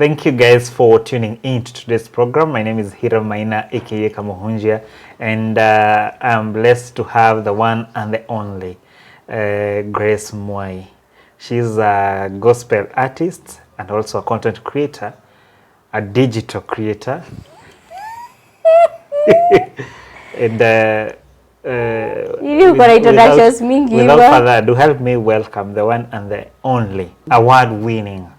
Thank you guys for tuning in to today's program. My name is Hira Maina, aka Kamuhunjia, and I'm blessed to have the one and the only Grace Mwai. She's a gospel artist and also a content creator, a digital creator. And without further ado, help me welcome the one and the only award-winning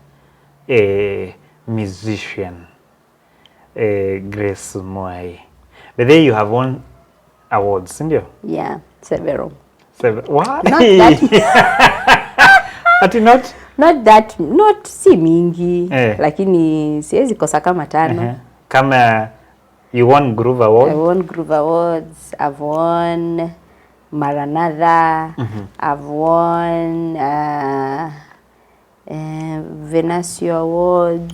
musician, Grace Mwai. But there you have won awards, didn't you? Yeah, several. What? Not that. Not si mingi, lakini siwezi kosa kama tano. Kama you won Groove Awards? I won Groove Awards. I've won Maranatha. I've won Venasio Awards.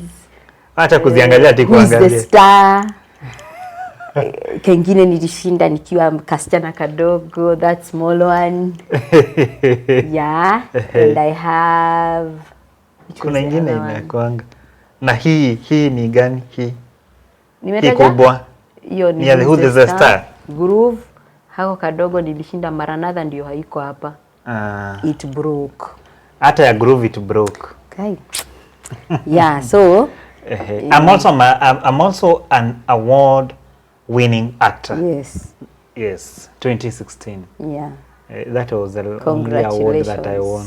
Acha kuziangalia ati kuangalia. Who's the Star? Kengine nilishinda nikiwa kasichana kadogo, that small one. Yeah, and I have kuna ingine inakuanga. Na hii ni gani hii? Nimetaja kubwa. Hiyo ni Who's the Star? Groove. Hako kadogo nilishinda Maranatha, ndio haiko hapa. It broke. Hata ya Groove it broke. Okay. Yeah, so I'm also an award-winning actor. Yes, 2016. Yeah. That was the only award that I won.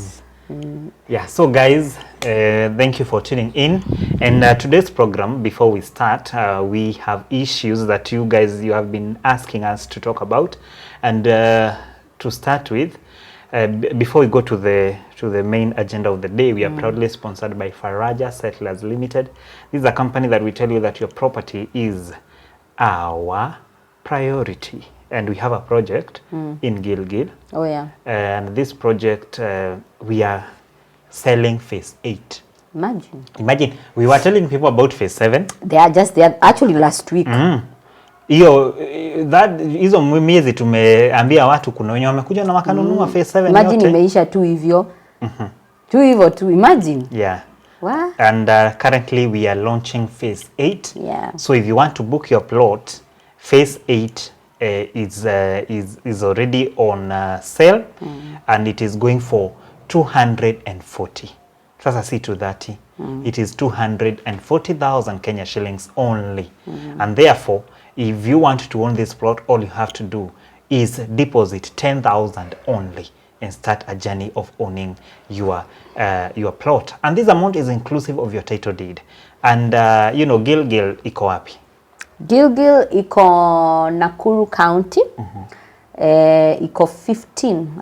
Yeah, so guys, thank you for tuning in. And today's program, before we start, we have issues that you have been asking us to talk about. And to start with, before we go to the main agenda of the day, we are proudly sponsored by Faraja Settlers Limited. This is a company that we tell you that your property is our priority. And we have a project in Gilgil. Oh yeah. And this project, we are selling phase 8. Imagine, we were telling people about phase 7. They are actually last week. Hizo miezi tumeambia watu kuna wenye wamekuja na wakanunua phase 7. Imagine imeisha tu hivyo. Tu hivyo tu, imagine. Yeah. Wow. And currently we are launching phase 8. Yeah. So if you want to book your plot, phase 8 is already on sale, and it is going for 240. Sasa si 230. It is 240,000 Kenya shillings only. And therefore, if you want to own this plot, all you have to do is deposit 10,000 only and start a journey of owning your plot. And this amount is inclusive of your title deed. And Gilgil iko wapi? Gilgil iko Nakuru County. Iko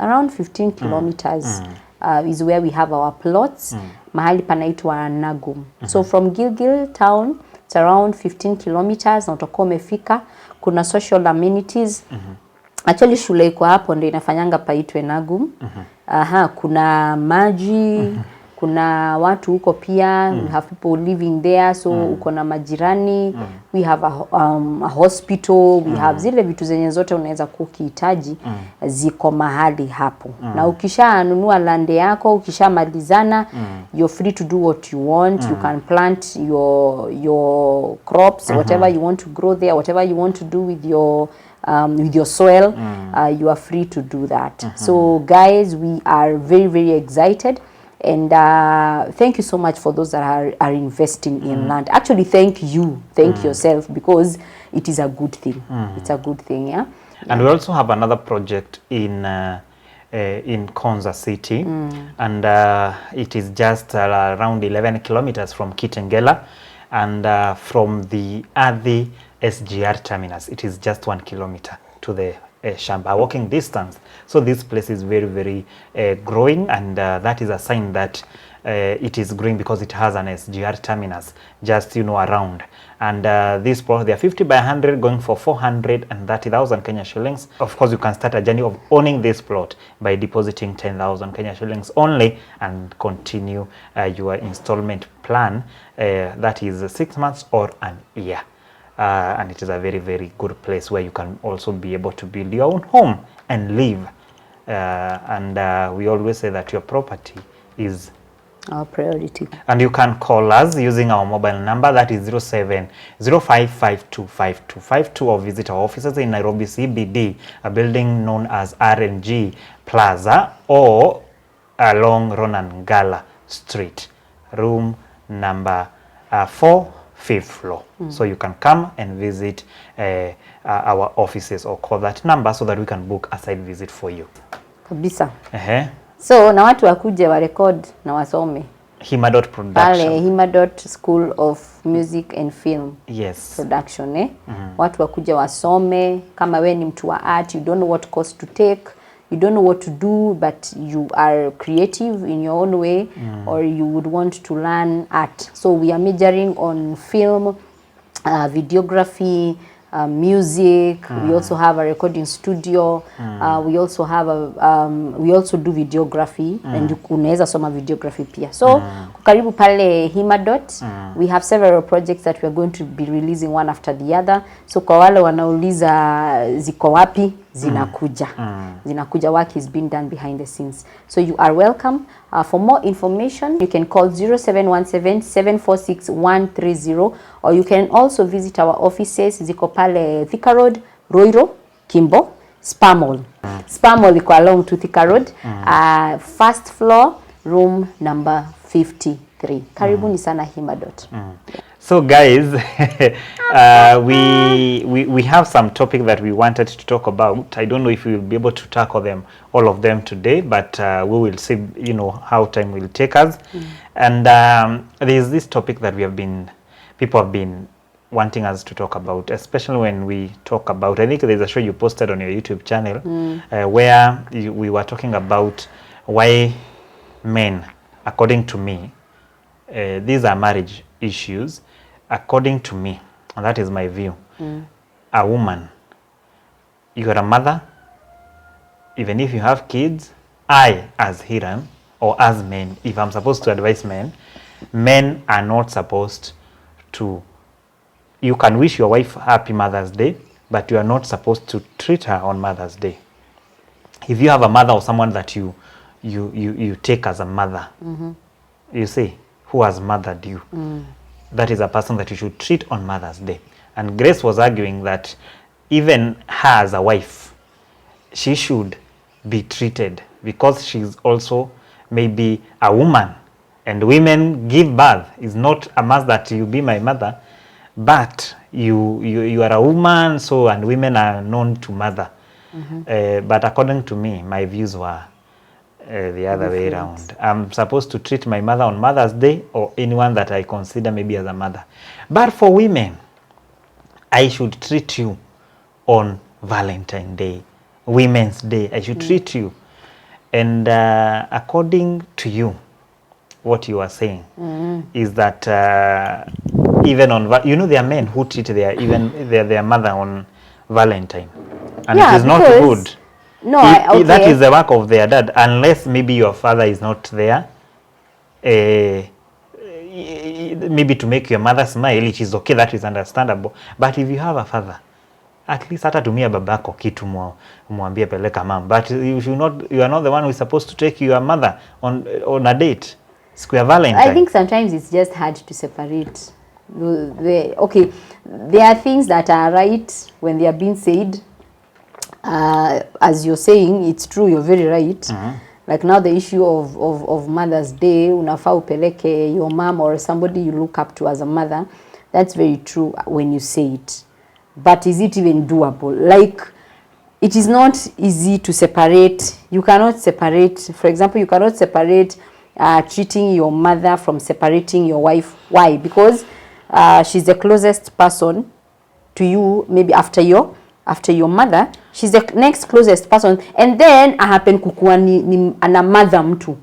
around 15 kilometers is where we have our plots. Mahali panaitwa Nagum. So from Gilgil town, it's around 15 kilometers. Na utakuwa umefika. Kuna social amenities. Actually shule iko hapo ndio inafanyanga paitwe Nagum. Kuna maji. Kuna watu huko pia, we have people living there, so uko na majirani, we have a hospital, we have zile vitu zenye zote unaweza kukihitaji ziko mahali hapo. Na ukishanunua land yako, ukishamalizana, you're free to do what you want. You can plant your crops, whatever you want to grow there, whatever you want to do with your soil, you are free to do that. So guys, we are very, very excited. And thank you so much for those that are investing in land. Actually, thank yourself, because it is a good thing. It's a good thing, yeah. And we also have another project in Konza City, and it is just around 11 kilometers from Kitengela, and from the Athi SGR terminus, it is just 1 kilometer to the Shamba, walking distance. So this place is very, very growing, and that is a sign that it is growing because it has an SGR terminus just around. And this plot, they are 50 by 100 going for 430,000 Kenya shillings. Of course, you can start a journey of owning this plot by depositing 10,000 Kenya shillings only and continue your installment plan. That is 6 months or an year. And it is a very, very good place where you can also be able to build your own home and live. And we always say that your property is our priority. And you can call us using our mobile number, that is 0705525252, or visit our offices in Nairobi CBD, a building known as R&G Plaza, or along Ronan Gala Street, room number 4, 5th floor. So you can come and visit our offices, or call that number so that we can book a site visit for you. Kabisa. So na watu wakuje wa record na wasome Hima.production. pale Hima.School of Music and Film. Yes. Production, Watu wakuje wasome. Kama we ni mtu wa art, you don't know what course to take, you don't know what to do, but you are creative in your own way, or you would want to learn art. So we are majoring on film, videography, music. We also have a recording studio. We also have we also do videography, and unaweza soma videography pia. So karibu pale Hima. We have several projects that we are going to be releasing one after the other. So kwa wale wanauliza ziko wapi, zinakuja. Zinakuja, work is being done behind the scenes. So you are welcome. For more information, you can call 0717-746-130, or you can also visit our offices. Ziko pale Thika Road, Roiro, Kimbo, Spar Mall. Spar Mall iko along to Thika Road, first floor, room number 53. Karibuni sana Hima. So guys, we have some topic that we wanted to talk about. I don't know if we will be able to tackle them, all of them today, but we will see, you know, how time will take us. And there is this topic that people have been wanting us to talk about, especially when we talk about, I think there's a show you posted on your YouTube channel, where we were talking about why men, according to me, these are marriage issues. According to me, and that is my view, a woman, you are a mother, even if you have kids, I, as Hiram, or as men, if I'm supposed to advise men are not supposed to, you can wish your wife happy Mother's Day, but you are not supposed to treat her on Mother's Day. If you have a mother or someone that you take as a mother, you see, who has mothered you, that is a person that you should treat on Mother's Day. And Grace was arguing that even her as a wife, she should be treated, because she's also maybe a woman, and women give birth. It's not a must that you be my mother, but you are a woman, so, and women are known to mother. But according to me, my views were the other way around. I'm supposed to treat my mother on Mother's Day, or anyone that I consider maybe as a mother. But for women, I should treat you on Valentine's Day, Women's Day. I should treat you. And according to you, what you are saying is that even on, you know, there are men who treat their mother on Valentine, and it is not good. No, that is the work of their dad, unless maybe your father is not there, maybe to make your mother smile, which is okay, that is understandable. But if you have a father, at least hata tumia babako kitu muambie peleka mom. But you are not the one who is supposed to take your mother on a date. Square Valentine. I think sometimes it's just hard to separate. Okay, there are things that are right when they are being said. As you're saying, it's true, you're very right. Like now the issue of Mother's Day, unafaa upeleke your mom or somebody you look up to as a mother. That's very true when you say it. But is it even doable? Like, it is not easy to separate. You cannot separate, for example, you cannot separate treating your mother from separating your wife. Why? Because she's the closest person to you, maybe after your mother. She's the next closest person, and then happen kukua ni ana mother mtu,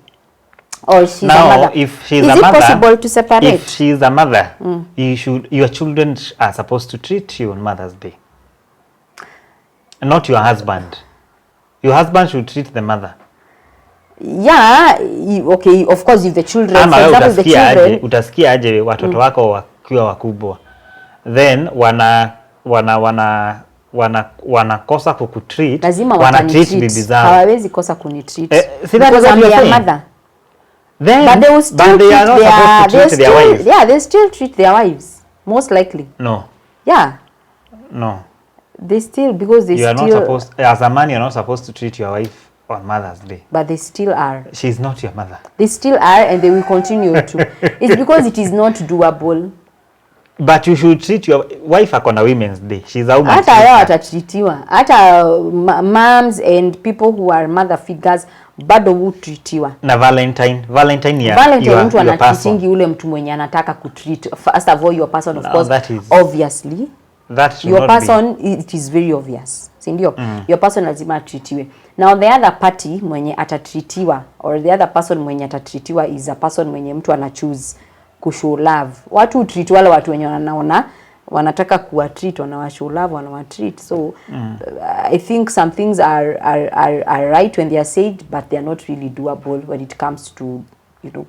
or she's now, a mother. If she's is a it mother, possible to separate? If she's a mother, your children are supposed to treat you on Mother's Day, not your husband. Your husband should treat the mother. Yeah, okay, of course, if the children, for example, the children, utasikia aje watoto wako wakiwa wakubwa, then wanakosa kukutreat, lazima wana treat bibi zao. Hawawezi kosa kunitreat. Because I'm your mother. Then, But they will still they are not supposed to treat their wives. Yeah, they still treat their wives, most likely. No. Yeah. No. They still, because they You are still... not supposed, as a man, you're not supposed to treat your wife on Mother's Day. But they still are. She's not your mother. They still are, and they will continue to. It's because it is not doable. But you should treat your wife on a Women's Day. She's a woman. Hata yao watatreatiwa. Hata moms and people who are mother figures bado hutreatiwa. Na Valentine ya Valentine mtu your anatreatingi ule mtu mwenye anataka kutreat. First of all, your person, of course, that is, obviously. That your person, it is very obvious. Sindio? Your person lazima atreatiwe. Now the other party mwenye atatreatiwa, or the other person mwenye atatreatiwa is a person mwenye mtu anachoose kushow love. Watu treat wale watu wenye wanaona wanataka kuwa treat, wanawashow love, wanawatreat. So I think some things are right when they are said, but they are not really doable when it comes to, you know.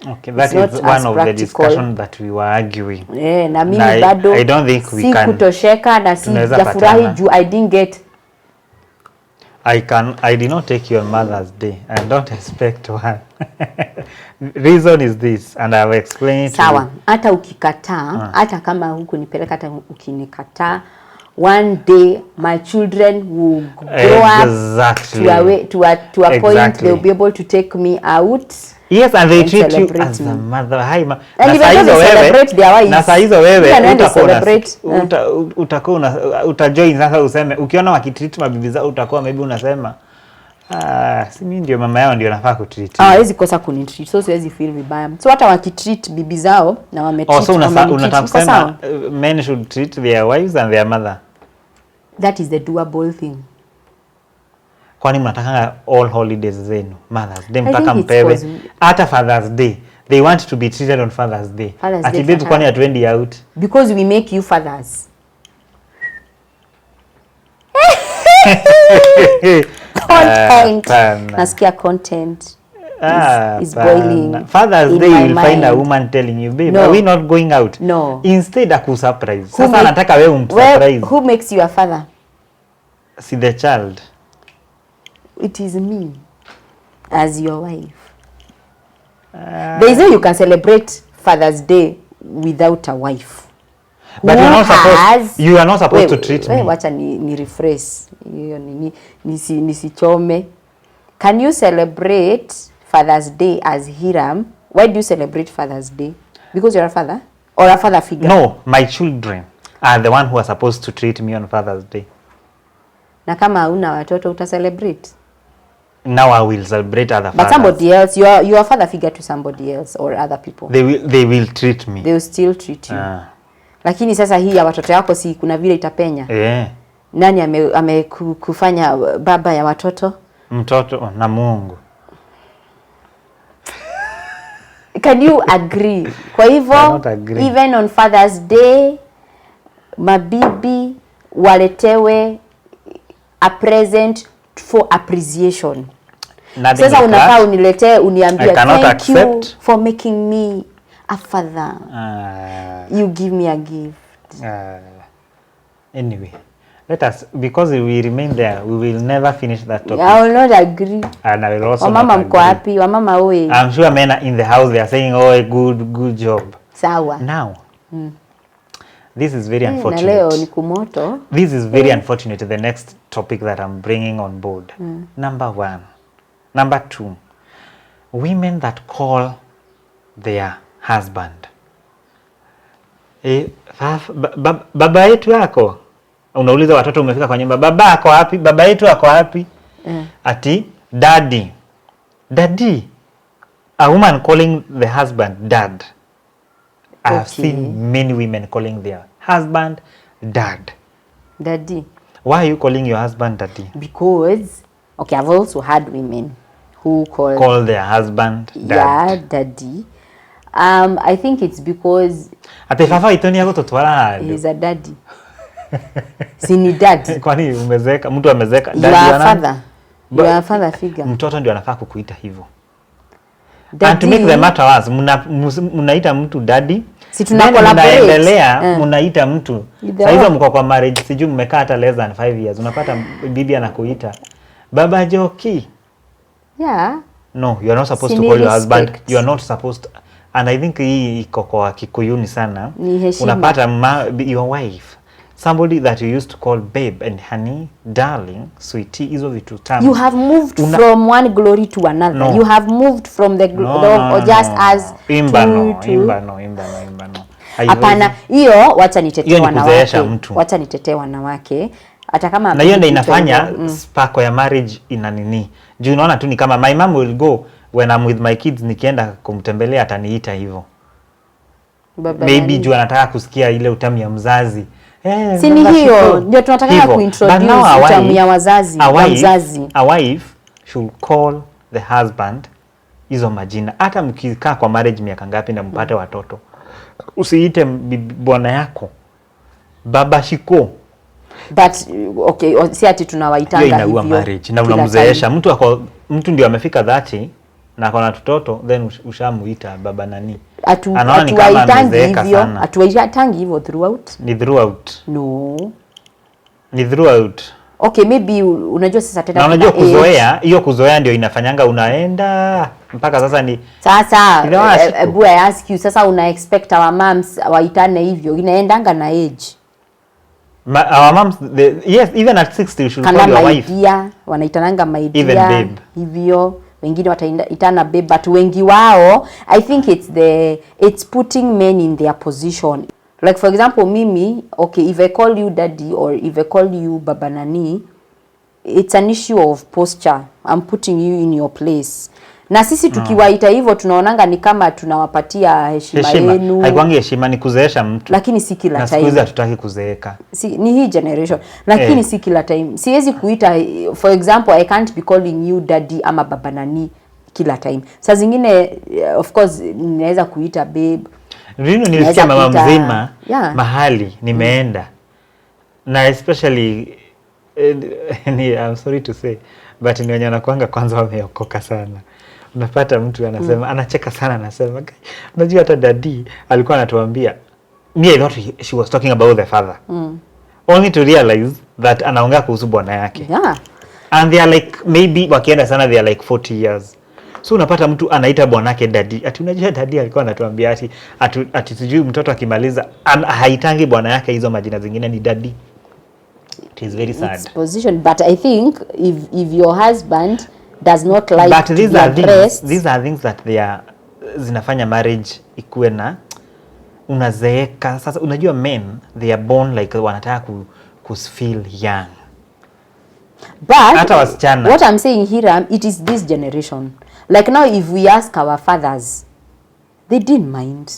Okay, that is one of the discussion that we were arguing. Yeah, na mimi bado I don't think we can kutosheka na si jafurahi juu I didn't get. I did not take you on Mother's Day. I don't expect one. Reason is this, and I've explained. Sawa, hata ukikataa, hata kama huku nipeleka, hata ukinikataa, one day my children will grow up to a point they'll be able to take me out. Yes, and they treat you as a mother. Hi, ma. And even they celebrate their wives. Na saa hizo wewe utakuwa utajoin sasa useme ukiona wakitreat mabibi zao utakuwa maybe unasema si mimi ndio mama yao ndio nafaa kutreat. Hawezi kosa kunitreat. So siwezi feel vibaya. So hata wakitreat bibi zao na wametreat. So unataka kusema men should treat their wives and their mother. That is the doable thing. Kwani mnataka all holidays zenu Mother's Day mpaka mpewe hata Father's Day they want to be treated on Father's Day. Ati baby kwani hatuendi out because we make you fathers. Content. Nasikia content is boiling. Father's Day you will find a woman telling you, babe, are we not going out? No. Instead aku surprise. Sasa nataka wewe umsurprise. Who makes you a father? See the child. It is me as your wife. There is no you can celebrate Father's Day without a wife. But you are not supposed to treat me. Wacha ni rephrase. Nisichome. Can you celebrate Father's Day as Hiram? Why do you celebrate Father's Day? Because you're a father? Or a father figure? No, my children are the one who are supposed to treat me on Father's Day. Na kama una watoto uta celebrate? Now I will celebrate other fathers. But somebody else, you are a father figure to somebody else or other people. They will treat me. They will still treat you. Lakini sasa hii ya watoto yako si kuna vile itapenya. Nani kufanya baba ya watoto? Mtoto na Mungu. Can you agree? Kwa hivyo even on Father's Day mabibi waletewe a present for appreciation. Sasa unafaa uniletee uniambie thank you for making me a father. You give me a gift. Anyway, let us, because we remain there, we will never finish that topic. I will not agree. And I will also Wamama mko wapi? Wamama oe. I'm sure men in the house, they are saying, oh, good job. Sawa. Now, this is very unfortunate. Na leo ni kumoto. This is very unfortunate, the next topic that I'm bringing on board. Number 1. Number 2. Women that call their husband. Baba yetu yako. Unauliza watoto umefika kwa nyumba. Baba ako wapi? Baba yetu ako wapi? Ati daddy. Daddy. A woman calling the husband dad. I have seen many women calling their husband dad. Daddy. Why are you calling your husband daddy? Because, okay, I've also had women who call their husband dad. Yeah, daddy. I think it's because Atefafa itoni yako totwala. He's a daddy. Sini daddy. Kwani umezeka, mtu amezeka. You are a father. You are a father figure. Mtoto ndio anafaa kukuita hivyo. And to make the matter worse, mnaita mtu daddy. Si tuna collaborate. Mnaendelea mnaita mtu. Sasa hizo mko kwa marriage, sijui mmekaa hata less than 5 years. Unapata bibi anakuita Baba Joki. Yeah. No, you are not supposed to Sini call your husband. respect. You are not supposed to, and I think hii iko kwa Kikuyuni sana. Ni heshima. Unapata your wife, somebody that you used to call babe and honey, darling, sweetie, hizo vitu tamu. You have moved from one glory to another. No. You have moved from the or just as imba no. Hapana, hiyo wacha nitetee wanawake. Mtu. Wacha nitetee wanawake. Hata kama na hiyo ndio inafanya spark ya marriage ina nini. Juu unaona tu ni kama my mom will go when I'm with my kids, nikienda kumtembelea ataniita hivyo. Maybe juu anataka kusikia ile utamu ya mzazi. Si ni hiyo ndio tunataka kuintroduce utamu ya wazazi na mzazi. A wife should call the husband hizo majina. Hata mkikaa kwa marriage miaka ngapi na mpate watoto, usiite bwana yako baba shiko. But okay, si ati tunawaitanga hivyo. Inaua marriage na unamzeesha mtu ndio amefika 30 na akona watoto, then ushamuita baba nani. Anaona ni kama amezeeka sana. Atuwaitangi hivyo throughout. Ni throughout. No. Ni throughout. Okay, maybe unajua sasa tena. Na unajua kuzoea, hiyo kuzoea ndio inafanyanga unaenda mpaka sasa ni sasa I ask you, sasa una expect our moms waitane hivyo, inaendanga na age. Our moms, yes, even at 60 you should call your wife. Wanaitananga my dear. Even babe. Hivyo wengine wataitana babe, but wengi wao I think it's putting men in their position. Like for example mimi, okay, if I call you daddy or if I call you baba nani, it's an issue of posture. I'm putting you in your place. Na sisi tukiwaita hivyo tunaonanga ni kama tunawapatia heshima yenu. Haikwangi heshima, ni kuzeesha mtu. Lakini si kila time. Na siku hizi hatutaki kuzeeka. Ni hii generation. Lakini si kila time. Siwezi kuita, for example, I can't be calling you daddy ama baba nani kila time. Saa zingine of course ninaweza kuita babe. Nilisikia mama mzima mahali nimeenda. Na especially I'm sorry to say, but ni wenye wanakuanga kwanza wameokoka sana. Unapata mtu anasema anacheka sana, anasema unajua hata daddy alikuwa anatuambia, me I thought she was talking about the father, only to realize that anaongea kuhusu bwana yake. And they are like, maybe wakienda sana they are like 40 years. So unapata mtu anaita bwanake daddy. Ati unajua daddy alikuwa anatuambia ati sijui mtoto akimaliza haitangi bwana yake hizo majina zingine ni daddy. It is very sad. It's position, but I think if your husband does not like but these are things that they are zinafanya marriage ikuwe na unazeeka. Sasa unajua men they are born like wanataka ku feel young. But what I'm saying here, it is this generation. Like now if we ask our fathers, they didn't mind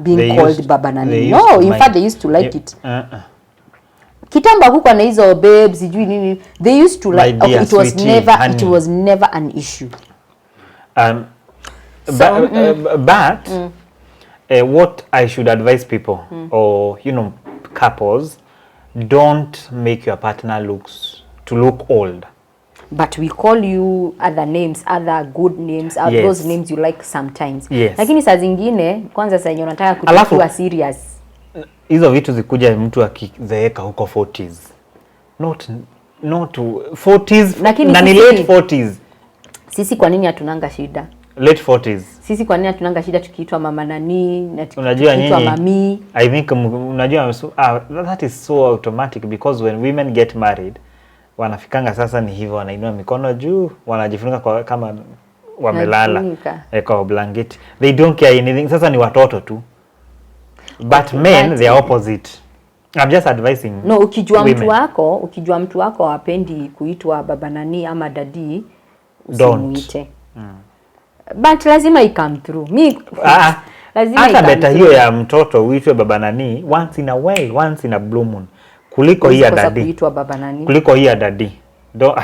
being called baba nani. No, in fact they used to like it. Kitambo huko na hizo babes sijui nini, they used to like, okay, it was never an issue. What I should advise people or couples, don't make your partner look old. But we call you other names, other good names, those names you like sometimes. Lakini saa zingine kwanza sasa unataka kuchukua serious. Hizo vitu zikuja mtu akizeeka huko 40s. Not 40s, na ni late 40s. Sisi kwa nini hatunanga shida? Late 40s. Sisi kwa nini hatunanga shida tukiitwa mama nani na tukiitwa mami? I think unajua that is so automatic because when women get married wanafikanga sasa ni hivyo, wanainua mikono juu, wanajifunika kama wamelala kwa blanket. They don't care anything. Sasa ni watoto tu. But men they are opposite. I'm just advising. No, ukijua mtu wako hapendi kuitwa baba nani ama daddy, usimuite. But lazima I come through. Lazima hata beta hiyo ya mtoto uitwe baba nani once in a while, once in a blue moon. Kuliko hii ya daddy. Kuitwa baba nani. Kuliko hii ya daddy.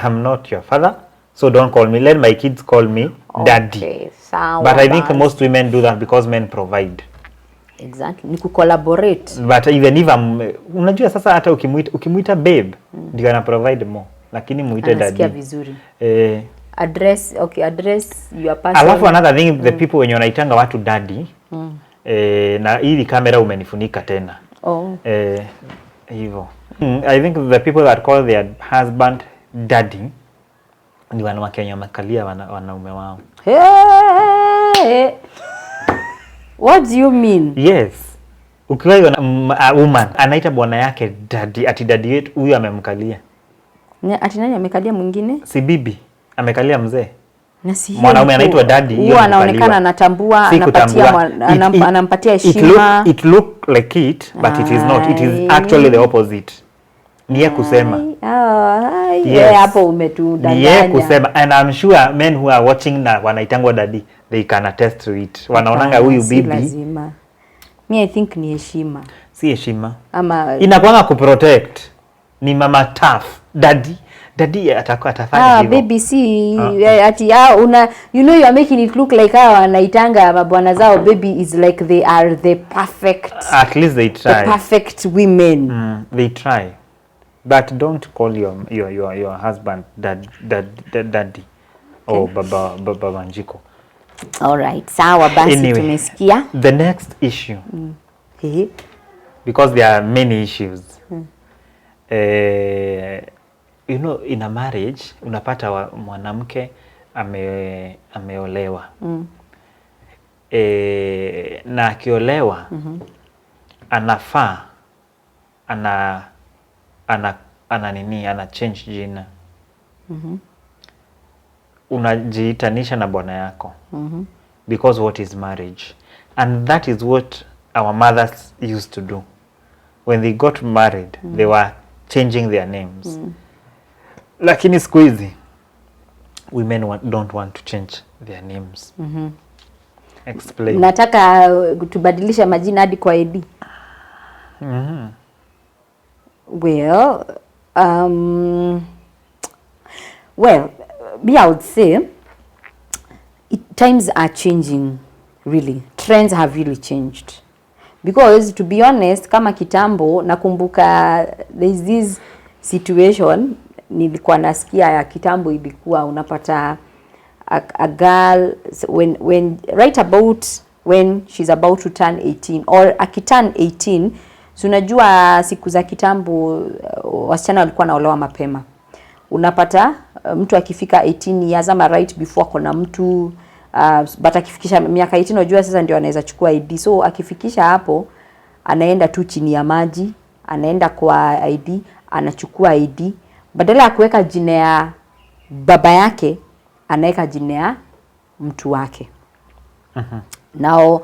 I'm not your father, so don't call me. Let my kids call me daddy. Okay, sawa. But I think most women do that because men provide. Exactly. Ni kucollaborate. But even if unajua sasa hata ukimuita babe, ndio ana provide more. Lakini muite daddy. Anasikia vizuri. Address your person. Alafu another thing, the people when wanaitanga watu daddy, na hii kamera umenifunika tena. Hivyo. I think the people that call their husband daddy, ni wanawake wenye wamekalia wanaume wao. Hey! What do you mean? Yes. Ukiwa woman anaita bwana yake daddy, ati daddy yetu huyu amemkalia. Ati nani amekalia mwingine? Si bibi amekalia mzee. Na si mwanaume anaitwa daddy, hiyo anaonekana anatambua, anampatia heshima. It look like it, but it is not. It is actually the opposite. Niye kusema. Yes. Hapo umetudanganya. Niye kusema, and I'm sure men who are watching na wanaitangwa daddy, they can attest to it. Wanaonanga huyu bibi. Lazima. I think ni heshima. Si heshima. Ama inakuanga kuprotect. Ni mama tough. Daddy atafanya hivyo. Baby si ati you are making it look like wanaitanga mabwana zao baby is like they are the perfect. At least they try. The perfect women. They try. But don't call your husband daddy or baba Njiko. All right. Sawa basi anyway, tumesikia. The next issue. Because there are many issues. You know, in a marriage unapata mwanamke ameolewa. Na akiolewa anafaa ana change jina. Unajiitanisha na bwana yako. Because what is marriage? And that is what our mothers used to do. When they got married, they were changing their names. Lakini siku hizi women don't want to change their names. Explain. Nataka tubadilisha majina hadi kwa ID. Well, I would say times are changing, really. Trends have really changed. Because to be honest, kama kitambo nakumbuka there's this situation nilikuwa nasikia ya kitambo, ilikuwa unapata a girl when right about when she's about to turn 18 or akiturn 18. So unajua siku za kitambo wasichana walikuwa naolewa mapema. Unapata mtu akifika 18 years ama right before kuna mtu but akifikisha miaka 18 unajua sasa ndio anaweza chukua ID. So akifikisha hapo anaenda tu chini ya maji, anaenda kwa ID, anachukua ID. Badala ya kuweka jina ya baba yake, anaweka jina ya mtu wake. Now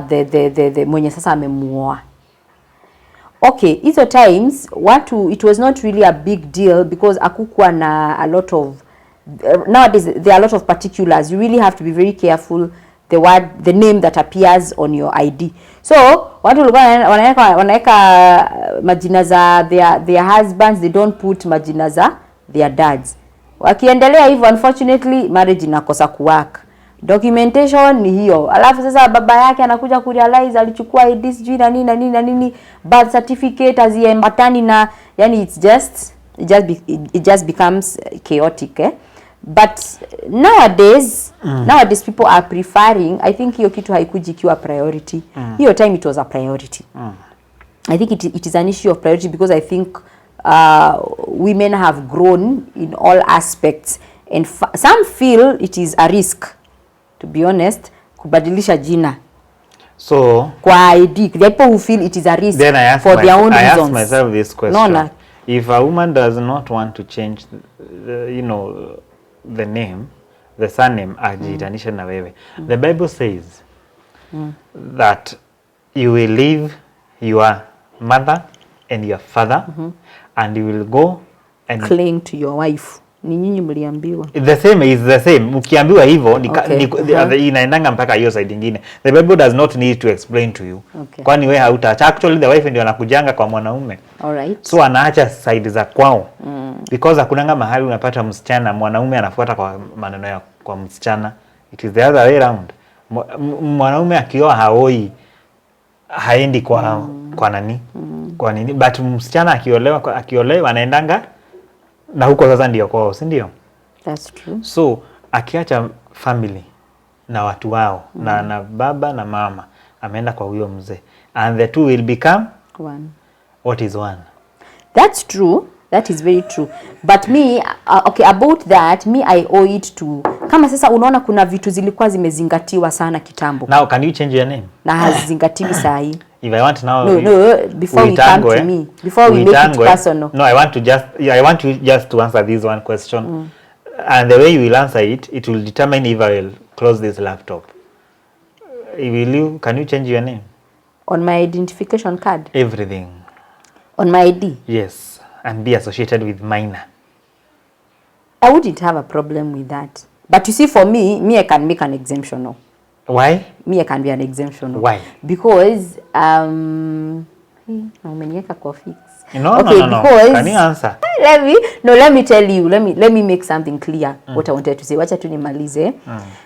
the mwenye sasa amemuoa. Okay, hizo times it was not really a big deal because akukuwa na a lot of nowadays there are a lot of particulars. You really have to be very careful the name that appears on your ID. So watu wanaweka majina za their husbands, they don't put majina za their dads. Wakiendelea hivyo, unfortunately marriage inakosa kuwork. Documentation ni hiyo. Alafu sasa baba yake anakuja kurealize alichukua ID sijui na nini, birth certificate haziambatani na, yani it just becomes chaotic. But nowadays people are preferring, I think hiyo kitu haikuji kiwa priority. Hiyo time it was a priority. I think it is an issue of priority because I think women have grown in all aspects and some feel it is a risk, to be honest, kubadilisha jina. So kwa ID, the people who feel it is a risk for their own reasons. I ask myself this question. If a woman does not want to change the name, the surname, ajiitanisha na wewe. The Bible says that you will leave your mother and your father and you will go and cling to your wife. Ni nyinyi mliambiwa. The same is the same. Ukiambiwa hivyo inaendanga mpaka hiyo side nyingine. The Bible does not need to explain to you. Kwani wewe hautaacha. Actually the wife ndio anakujanga kwa mwanaume. Alright. So anaacha side za kwao. Because hakunanga mahali unapata msichana mwanaume anafuata kwa maneno ya kwa msichana. It is the other way around. Mwanaume akioa haoi haendi kwa nani? Kwa nini? But msichana akiolewa anaendanga na huko sasa ndio kwao, si ndio? That's true. So akiacha family na watu wao na baba na mama, ameenda kwa huyo mzee, and the two will become one. What is one? That's true. That is very true. But me, okay, about that, me I owe it to, kama sasa unaona kuna vitu zilikuwa zimezingatiwa sana kitambo. Now, can you change your name? Na hazingatiwi sahi. If I want now, before we come to me, before we make it personal. No, I want you just to answer this one question. And the way you will answer it, it will determine if I will close this laptop. Can you change your name? On my identification card? Everything. On my ID? Yes, and be associated with minor. I wouldn't have a problem with that. But you see, for me I can make an exemption now. Why? Me, I can be an exemption now. Why? Because, umeniweka kwa fix. No, because, can you answer? Let me tell you, let me make something clear what I wanted to say. Wacha tu nimalize.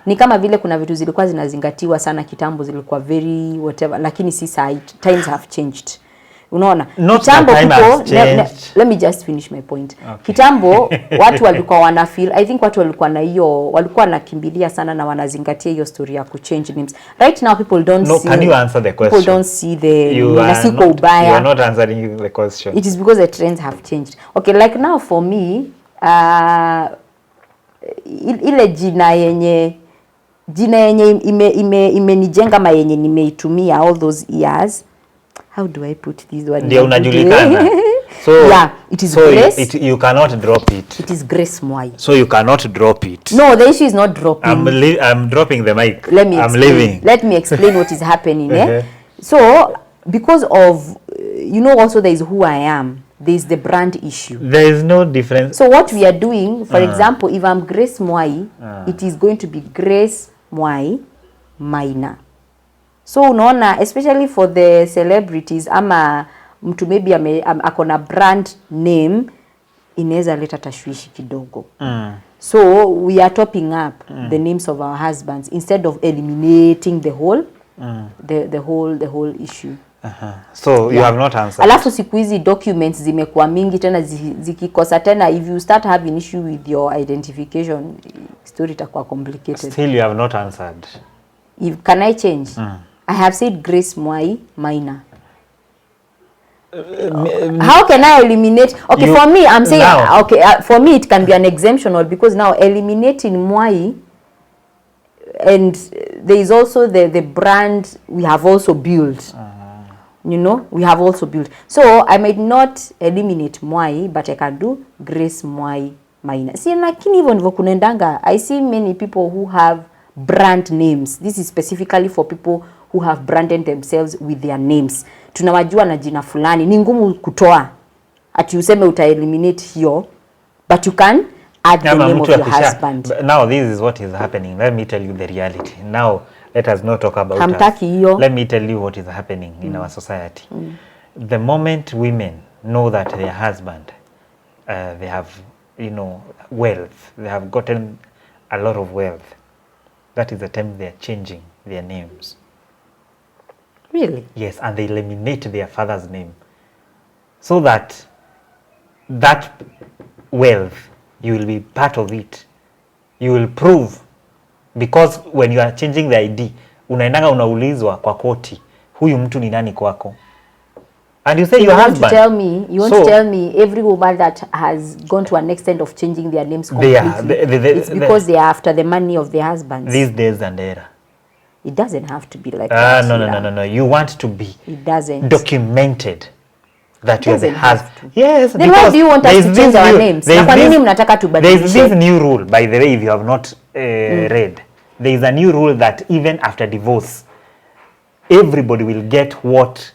Ni kama vile kuna vitu zilikuwa zinazingatiwa sana kitambo, zilikuwa very whatever, lakini si saa times have changed. Unaona? Kitambo let me just finish my point. Okay. Kitambo watu walikuwa wana feel, I think watu walikuwa na hiyo, walikuwa nakimbilia sana na wanazingatia hiyo story ya change names. Right now people don't see. No, can you answer the question? People don't see the you are not answering the question. It is because the trends have changed. Okay, like now for me, ile jina yenye imenijenga ma yenye nimeitumia all those years. How do I put this one? Ndio unajulikana. So yeah, it is Grace. You cannot drop it. It is Grace Mwai. So you cannot drop it. No, the issue is not dropping. I'm dropping the mic. I'm leaving. Let me explain what is happening. So because of, also there is who I am. There is the brand issue. There is no difference. So what we are doing, for example, if I'm Grace Mwai, it is going to be Grace Mwai minor. So unaona, especially for the celebrities, ama mtu maybe akona brand name, inaweza leta tashwishi kidogo. So we are topping up the names of our husbands instead of eliminating the whole issue. So you have not answered. Alafu siku hizi documents zimekuwa mingi tena zikikosa tena, if you start having issue with your identification, story itakuwa complicated. Still you have not answered. Can I change? I have said Grace Mwai minor. How can I eliminate? Okay, for me, I'm saying, now, okay, for me it can be an exemption because now eliminating Mwai, and there is also the brand we have also built. We have also built. So I might not eliminate Mwai, but I can do Grace Mwai minor. See, lakini hivyo ndivyo kunaendanga. I see many people who have brand names. This is specifically for people who have branded themselves with their names. Tunawajua na jina fulani. Ni ngumu kutoa. Ati useme uta eliminate hiyo, but you can add the name of your husband. Now this is what is happening. Let me tell you the reality. Now let us not talk about Hamtaki hiyo. Let me tell you what is happening in our society. The moment women know that their husband, they have, wealth, they have gotten a lot of wealth, that is the time they are changing their names. Really? Yes, and they eliminate their father's name. So that wealth, you will be part of it. You will prove. Because when you are changing the ID, unaendanga unaulizwa kwa koti, huyu mtu ni nani kwako? And you say your husband. You want to tell me every woman that has gone to an extent of changing their names completely, it's because they are after the money of their husbands. These days and era. It doesn't have to be like that. No. You want to be documented that you are the husband. Yes. Then why do you want us to change our names? There is this new rule, by the way, if you have not read. There is a new rule that even after divorce, everybody will get what,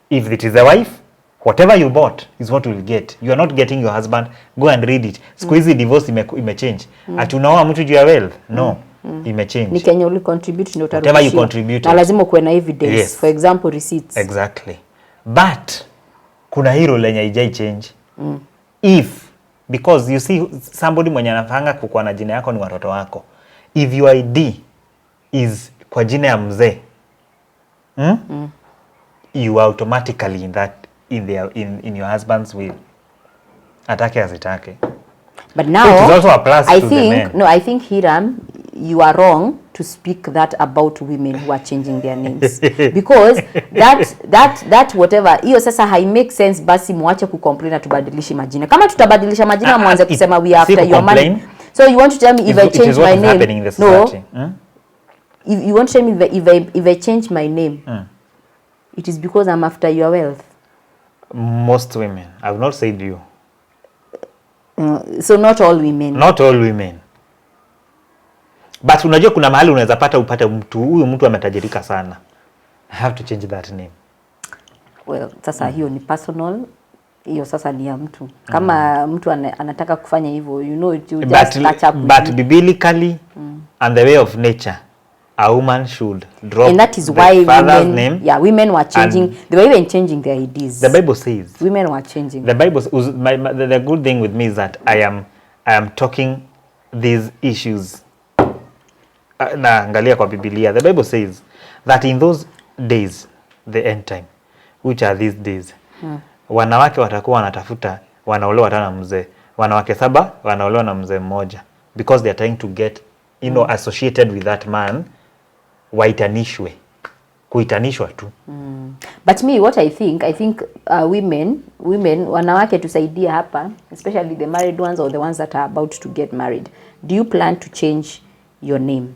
if it is a wife, whatever you bought is what you will get. You are not getting your husband. Go and read it. Squeeze divorce imechange. Ati unaoa mtu juu ya wealth? No. Imechange. Ni Kenya uli contribute ndio utarudishia. Whatever you contribute. Na lazima kuwe na evidence. Yes. For example, receipts. Exactly. But kuna hilo lenye haijai change. If, because you see somebody mwenye anafanga kukuwa na jina yako ni watoto wako. If your ID is kwa jina ya mzee, you are automatically in your husband's will. Atake asitake. But now, I think Hiram, you are wrong to speak that about women who are changing their names because that whatever hiyo sasa hai make sense, basi muache kucomplain na tubadilishi majina. Kama tutabadilisha majina mwanze kusema we are after your money. So you want to tell me if I change my name? No. If you want to tell me if I change my name, it is because I'm after your wealth. Most women. I've not said you. So not all women. Not all women. But unajua kuna mahali unaweza pata upate mtu huyu mtu ametajirika sana. I have to change that name. Well, sasa hiyo ni personal. Hiyo sasa ni ya mtu. Kama mtu anataka kufanya hivyo, you know, it will just catch up. But biblically and the way of nature, a woman should drop and that is why women were changing. They were even changing their IDs. The Bible says women were changing. The Bible, the good thing with me is that I am talking these issues. Na angalia kwa Biblia. The Bible says that in those days, the end time, which are these days, wanawake watakuwa wanatafuta wanaolewa tena mzee. Wanawake 7 wanaolewa na mzee mmoja because they are trying to get, you know, associated with that man. Waitanishwe, kuitanishwa tu. But me, what I think women wanawake tusaidia hapa, especially the married ones or the ones that are about to get married. Do you plan to change your name?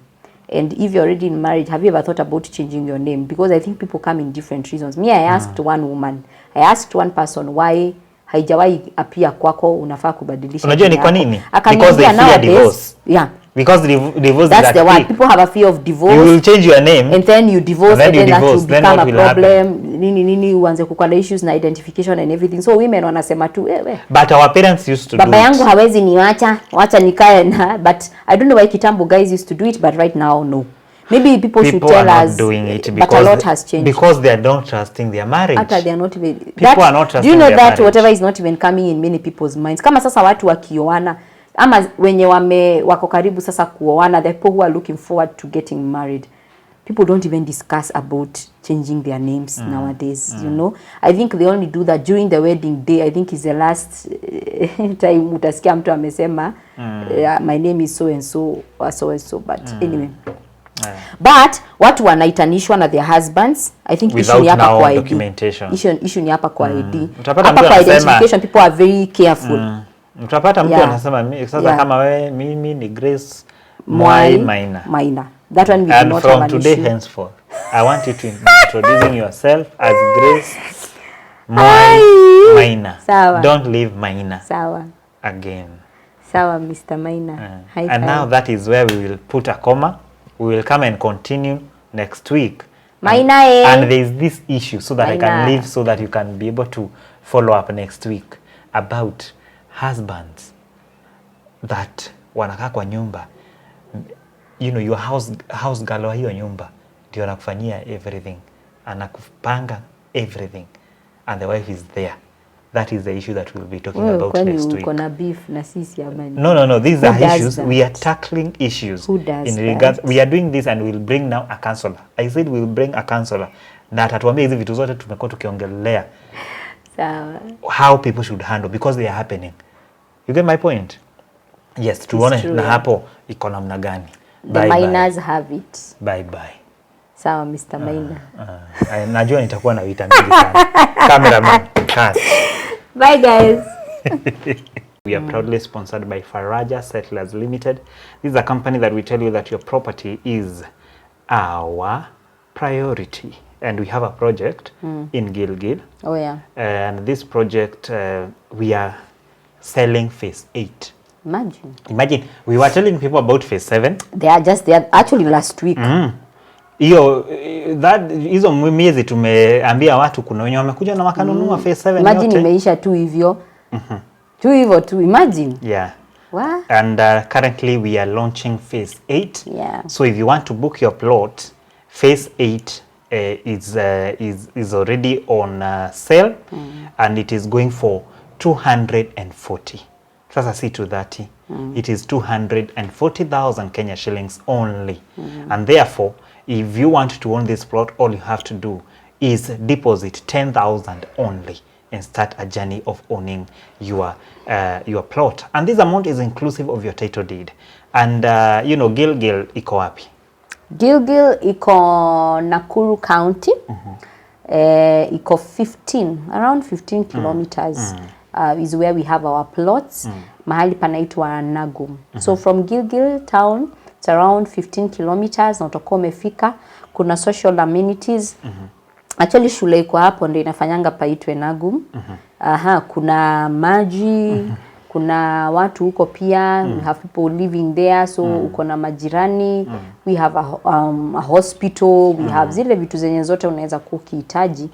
And if you're already in marriage, have you ever thought about changing your name? Because I think people come in different reasons. Me, I asked one woman, I asked one person why haijawahi appear kwako unafaa kubadilisha. Unajua ni kwa nini? Because they fear divorce. Yeah. Because divorce, that's the one. People have a fear of divorce. You will change your name and then you divorce and then that will become a problem. Happen? Nini uanze kuwa na issues na identification and everything. So women wanasema tu wewe. But our parents used to Baba yangu hawezi niacha, wacha nikae na, but I don't know why kitambo guys used to do it, but right now no. Maybe people should tell us doing it but a lot has changed. Because they are not trusting their marriage. After they are not even people are not trusting. Do you know that marriage. Whatever is not even coming in many people's minds. Kama sasa watu wakioana ama wenye wako karibu sasa kuoana, the people who are looking forward to getting married, people don't even discuss about changing their names nowadays. You know, I think they only do that during the wedding day. I think is the last time utasikia mtu amesema my name is so and so or so and so, but anyway. But watu wanaitanishwa na their husbands. I think issue ni hapa kwa ID. Issue ni hapa kwa ID. Hapa kwa identification people are very careful. Utapata mtu anasema sasa kama wewe mimi ni Grace Mwai Maina. That one we do not have an issue. And from today henceforth, I want you to introducing yourself as Grace Mwai Maina. Sawa. Don't leave Maina. Sawa. Again. Sawa, Mr. Maina. And now that is where we will put a comma. We will come and continue next week. Maina and there is this issue so that Maina. I can leave so that you can be able to follow up next week about husbands that wanakaa kwa nyumba, you know, your house girl wa hiyo nyumba ndio anakufanyia everything, anakupanga everything, and the wife is there. That is the issue that we'll be talking about next week. Kuna beef na sisi amani. No, these are issues. We are tackling issues. Who does in regards, we are doing this and we'll bring now a counselor. I said we'll bring a counselor na atatuambia hizi vitu zote tumekuwa tukiongelea. Sawa. How people should handle because they are happening. You get my point? Yes, tuone na hapo iko namna gani. The Mainas have it. Bye bye. Sawa, Mr. Maina. Najua nitakuwa na vita mingi sana. Cameraman, cut. Bye guys. We are proudly sponsored by Faraja Settlers Limited. This is a company that we tell you that your property is our priority. And we have a project in Gilgil. Oh yeah. And this project, we are selling phase 8. Imagine, we were telling people about phase 7. They are actually last week. Hizo miezi tumeambia watu kuna wenye wamekuja na wakanunua phase 7 imagine yote. Imeisha tu hivyo. Tu hivyo tu, imagine. Yeah. What? And currently we are launching phase 8. Yeah. So if you want to book your plot, phase 8 is already on sale and it is going for 240. Sasa si 230. It is 240,000 Kenya shillings only. And therefore, if you want to own this plot, all you have to do is deposit 10,000 only and start a journey of owning your plot. And this amount is inclusive of your title deed. And you know, Gilgil iko wapi? Gilgil iko Nakuru County. Iko 15, around 15 kilometers is where we have our plots. Mahali panaitwa Nagum. So from Gilgil town, it's around 15 kilometers na utakuwa umefika. Kuna social amenities. Actually shule iko hapo ndio inafanyanga paitwe Nagum. Kuna maji, kuna watu huko pia, we have people living there, so uko na majirani, we have a hospital, we have zile vitu zenye zote unaweza kukihitaji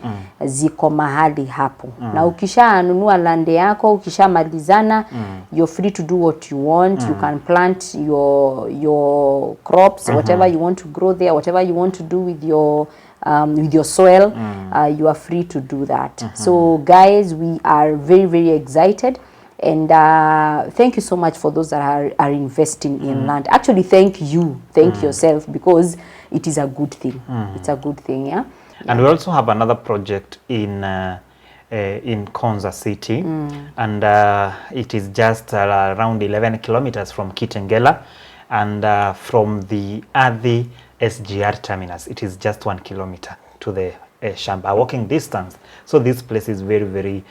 ziko mahali hapo. Na ukishanunua land yako, ukishamalizana, you're free to do what you want. You can plant your crops, whatever you want to grow there, whatever you want to do with your soil, you are free to do that. So guys, we are very, very excited. And thank you so much for those that are investing in land. Actually, thank yourself, because it is a good thing. It's a good thing, yeah. And we also have another project in Konza City, and it is just around 11 kilometers from Kitengela, and from the Adi SGR terminus, it is just 1 kilometer to the Shamba walking distance. So this place is very, very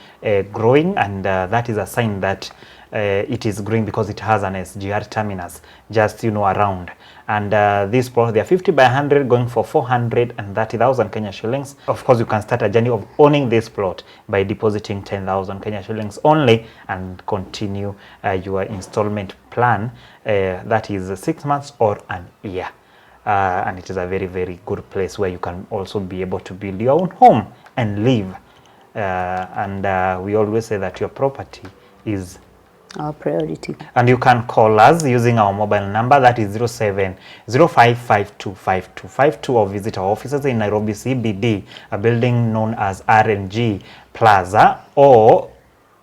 growing, and that is a sign that it is growing because it has an SGR terminus just, you know, around. And this plot, they are 50 by 100 going for 430,000 Kenya shillings. Of course, you can start a journey of owning this plot by depositing 10,000 Kenya shillings only and continue your installment plan. That is 6 months or an year. And it is a very, very good place where you can also be able to build your own home and live. And we always say that your property is our priority. And you can call us using our mobile number, that is 0705525252, or visit our offices in Nairobi CBD, a building known as RNG Plaza, or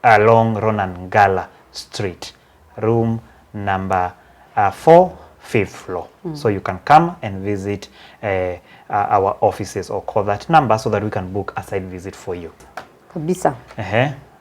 along Ronan Gala Street, room number 4, 5th floor. So you can come and visit our offices, or call that number so that we can book a site visit for you. Kabisa.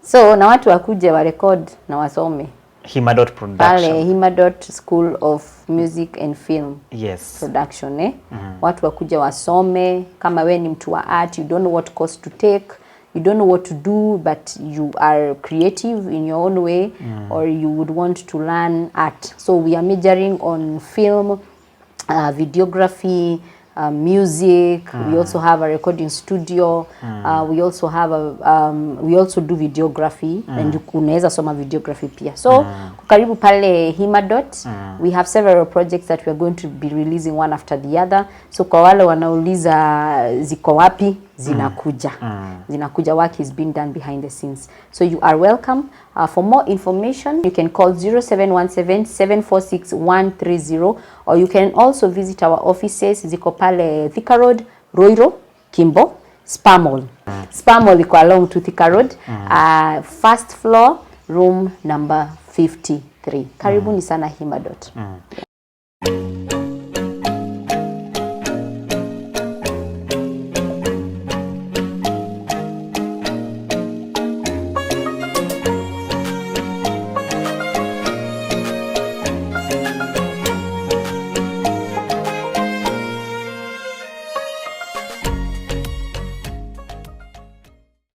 So na watu wakuje wa record na wasome. Himadot Production. Pale Himadot School of Music and Film. Yes. Production, Watu wakuje wasome. Kama we ni mtu wa art, you don't know what course to take, you don't know what to do, but you are creative in your own way, or you would want to learn art. So we are majoring on film, videography, music. We also have a recording studio. We also have we also do videography, and unaweza soma videography pia. So karibu pale Himadot. We have several projects that we are going to be releasing one after the other. So kwa wale wanauliza ziko wapi, zinakuja. Zinakuja, work is being done behind the scenes. So you are welcome. For more information, you can call 0717-746-130, or you can also visit our offices. Ziko pale Thika Road, Roiro, Kimbo, Spamol. Spamol iko along to Thika Road, first floor, room number 53. Karibuni sana Himadot.